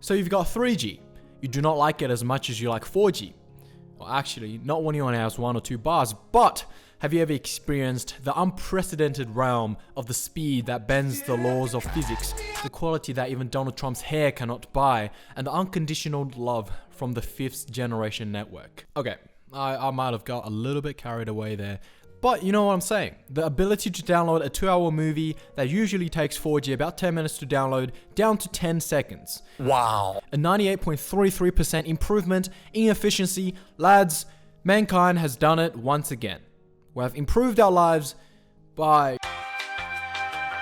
So you've got 3G. You do not like it as much as you like 4G. Well, actually, not when you only have 1 or 2 bars, but have you ever experienced the unprecedented realm of the speed that bends the laws of physics, the quality that even Donald Trump's hair cannot buy, and the unconditional love from the 5th generation network? Okay, I might have got a little bit carried away there, but you know what I'm saying. The ability to download a 2-hour movie that usually takes 4G about 10 minutes to download down to 10 seconds. Wow. A 98.33% improvement in efficiency. Lads, mankind has done it once again. We have improved our lives by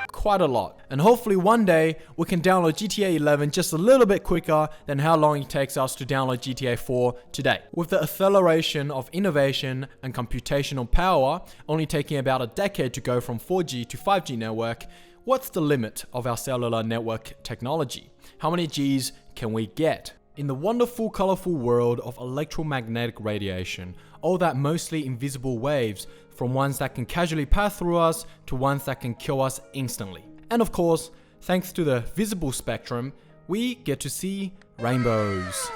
quite a lot. And hopefully one day we can download GTA 11 just a little bit quicker than how long it takes us to download GTA 4 today. With the acceleration of innovation and computational power only taking about a decade to go from 4G to 5G network, what's the limit of our cellular network technology? How many Gs can we get? In the wonderful, colorful world of electromagnetic radiation, all that mostly invisible waves, from ones that can casually pass through us to ones that can kill us instantly. And of course, thanks to the visible spectrum, we get to see rainbows.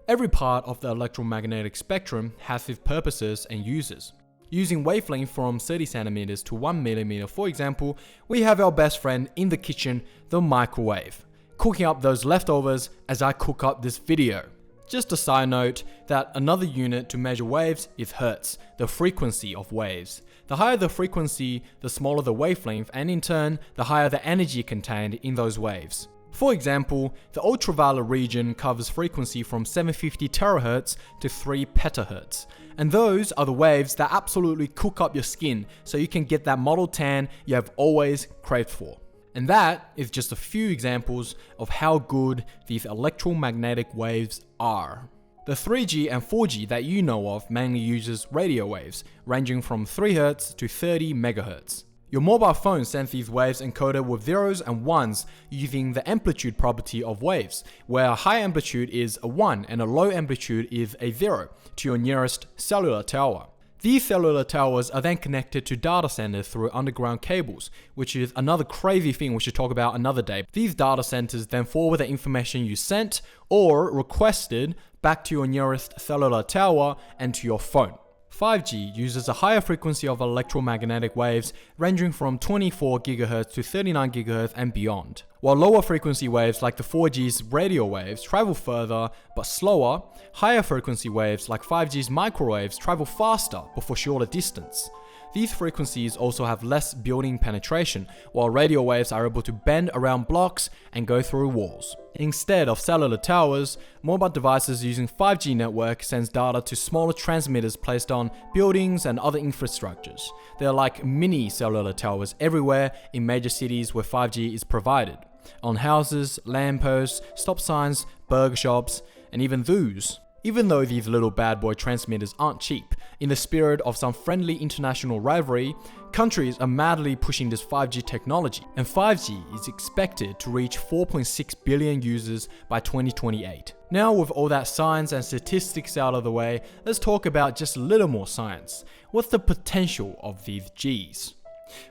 Every part of the electromagnetic spectrum has its purposes and uses. Using wavelength from 30 centimeters to 1 millimeter, for example, we have our best friend in the kitchen, the microwave, cooking up those leftovers as I cook up this video. Just a side note that another unit to measure waves is hertz, the frequency of waves. The higher the frequency, the smaller the wavelength, and in turn, the higher the energy contained in those waves. For example, the ultraviolet region covers frequency from 750 terahertz to 3 petahertz. And those are the waves that absolutely cook up your skin so you can get that model tan you have always craved for. And that is just a few examples of how good these electromagnetic waves are. The 3G and 4G that you know of mainly uses radio waves, ranging from 3 Hz to 30 MHz. Your mobile phone sends these waves encoded with zeros and ones using the amplitude property of waves, where a high amplitude is a 1 and a low amplitude is a 0 to your nearest cellular tower. These cellular towers are then connected to data centers through underground cables, which is another crazy thing we should talk about another day. These data centers then forward the information you sent or requested back to your nearest cellular tower and to your phone. 5G uses a higher frequency of electromagnetic waves ranging from 24 GHz to 39 GHz and beyond. While lower frequency waves like the 4G's radio waves travel further but slower, higher frequency waves like 5G's microwaves travel faster but for shorter distance. These frequencies also have less building penetration, while radio waves are able to bend around blocks and go through walls. Instead of cellular towers, mobile devices using 5G network sends data to smaller transmitters placed on buildings and other infrastructures. They are like mini cellular towers everywhere in major cities where 5G is provided. On houses, lampposts, stop signs, burger shops, and even zoos. Even though these little bad boy transmitters aren't cheap, in the spirit of some friendly international rivalry, countries are madly pushing this 5G technology, and 5G is expected to reach 4.6 billion users by 2028. Now with all that science and statistics out of the way, let's talk about just a little more science. What's the potential of these Gs?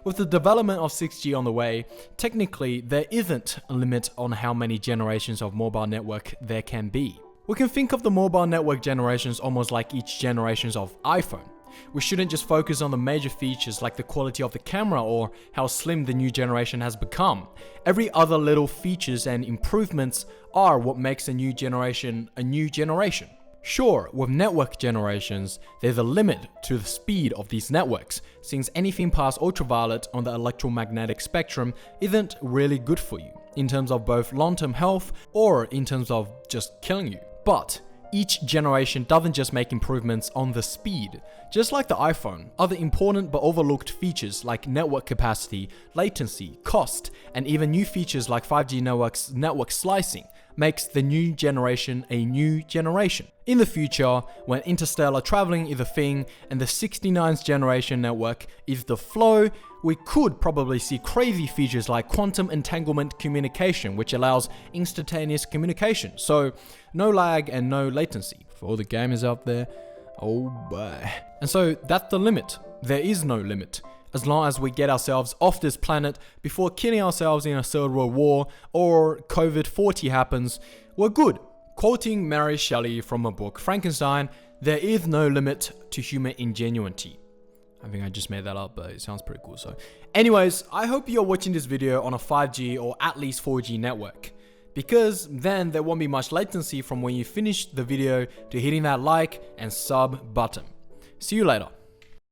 With the development of 6G on the way, technically there isn't a limit on how many generations of mobile network there can be. We can think of the mobile network generations almost like each generations of iPhone. We shouldn't just focus on the major features like the quality of the camera or how slim the new generation has become. Every other little features and improvements are what makes a new generation a new generation. Sure, with network generations, there's a limit to the speed of these networks, since anything past ultraviolet on the electromagnetic spectrum isn't really good for you, in terms of both long-term health or in terms of just killing you. But each generation doesn't just make improvements on the speed. Just like the iPhone, other important but overlooked features like network capacity, latency, cost, and even new features like 5G network slicing makes the new generation a new generation. In the future, when interstellar traveling is a thing and the 69th generation network is the flow, we could probably see crazy features like quantum entanglement communication, which allows instantaneous communication. So no lag and no latency. For all the gamers out there, oh boy. And so that's the limit. There is no limit. As long as we get ourselves off this planet before killing ourselves in a third world war or COVID-40 happens, were good. Quoting Mary Shelley from her book Frankenstein, there is no limit to human ingenuity. I think I just made that up, but it sounds pretty cool. So anyways, I hope you're watching this video on a 5G or at least 4G network, because then there won't be much latency from when you finish the video to hitting that like and sub button. See you later.